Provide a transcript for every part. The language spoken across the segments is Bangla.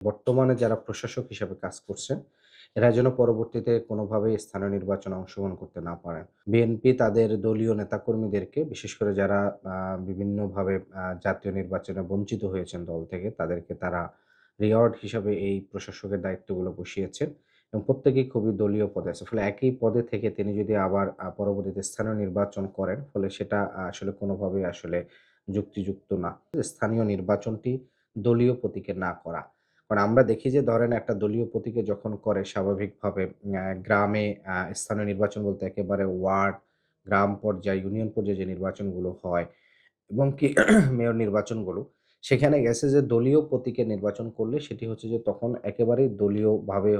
বর্তমানে যারা প্রশাসক হিসাবে কাজ করছেন, এরা যেন পরবর্তীতে কোনোভাবেই স্থানীয় নির্বাচনে অংশগ্রহণ করতে না পারেন। বিএনপি তাদের দলীয় নেতাকর্মীদেরকে বিশেষ করে যারা আ বিভিন্নভাবে জাতীয় নির্বাচনে বঞ্চিত হয়েছেন দল থেকে, তাদেরকে তারা রিওয়ার্ড হিসাবে এই প্রশাসকের দায়িত্বগুলো বসিয়েছেন এবং প্রত্যেকেই খুবই দলীয় পদে আছে। ফলে একই পদে থেকে তিনি যদি আবার পরবর্তীতে স্থানীয় নির্বাচন করেন, ফলে সেটা আসলে কোনোভাবেই আসলে যুক্তিযুক্ত না। স্থানীয় নির্বাচনটি দলীয় প্রতীকে না করা। কারণ আমরা দেখি যে ধরেন একটা দলীয় প্রতীকে যখন করে স্বাভাবিকভাবে গ্রামে স্থানীয় নির্বাচন বলতে একেবারে ওয়ার্ড, গ্রাম পর্যায়ে, ইউনিয়ন পর্যায়ে যে নির্বাচনগুলো হয় এবং কি মেয়র নির্বাচনগুলো, সেখানে গেছে যে দলীয় প্রতীকে নির্বাচন করলে সেটি হচ্ছে যে তখন একেবারেই দলীয়ভাবে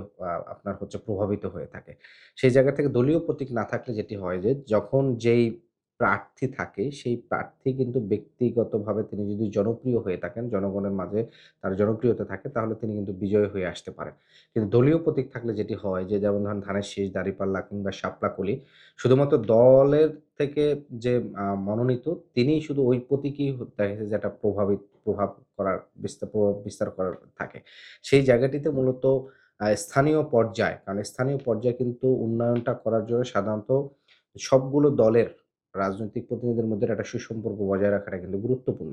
আপনার হচ্ছে প্রভাবিত হয়ে থাকে। সেই জায়গা থেকে দলীয় প্রতীক না থাকলে যেটি হয় যে যখন যেই প্রার্থী থাকে সেই প্রার্থী কিন্তু ব্যক্তিগতভাবে তিনি যদি জনপ্রিয় হয়ে থাকেন, জনগণের মাঝে তার জনপ্রিয়তা থাকে তাহলে তিনি কিন্তু বিজয়ী হয়ে আসতে পারেন। কিন্তু দলীয় প্রতীক থাকলে যেটি হয় যে যেমন ধরেন ধানের শীষ, দাঁড়িপাল্লা কিংবা শাপলা-কলি শুধুমাত্র দলের থেকে যে মনোনীত তিনিই শুধু ওই প্রতীকই দেখা গেছে যে একটা প্রভাব করার প্রভাব বিস্তার করার থাকে। সেই জায়গাটিতে মূলত স্থানীয় পর্যায়, কারণ স্থানীয় পর্যায়ে কিন্তু উন্নয়নটা করার জন্য সাধারণত সবগুলো দলের রাজনৈতিক প্রতিনিধিদের মধ্যে একটা সুসম্পর্ক বজায় রাখাটা কিন্তু গুরুত্বপূর্ণ।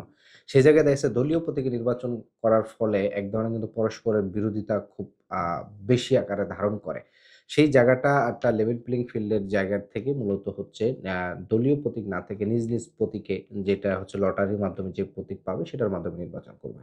সেই জায়গায় দেখা যাচ্ছে দলীয় প্রতীকে নির্বাচন করার ফলে এক ধরনের কিন্তু পরস্পরের বিরোধিতা খুব আ বেশি আকারে ধারণ করে। সেই জায়গাটা একটা লেভেল প্লেইং ফিল্ড এর জায়গা থেকে মূলত হচ্ছে দলীয় প্রতীক না থেকে নিজ প্রতীকে যেটা হচ্ছে লটারির মাধ্যমে যে প্রতীক পাবে সেটার মাধ্যমে নির্বাচন করবে।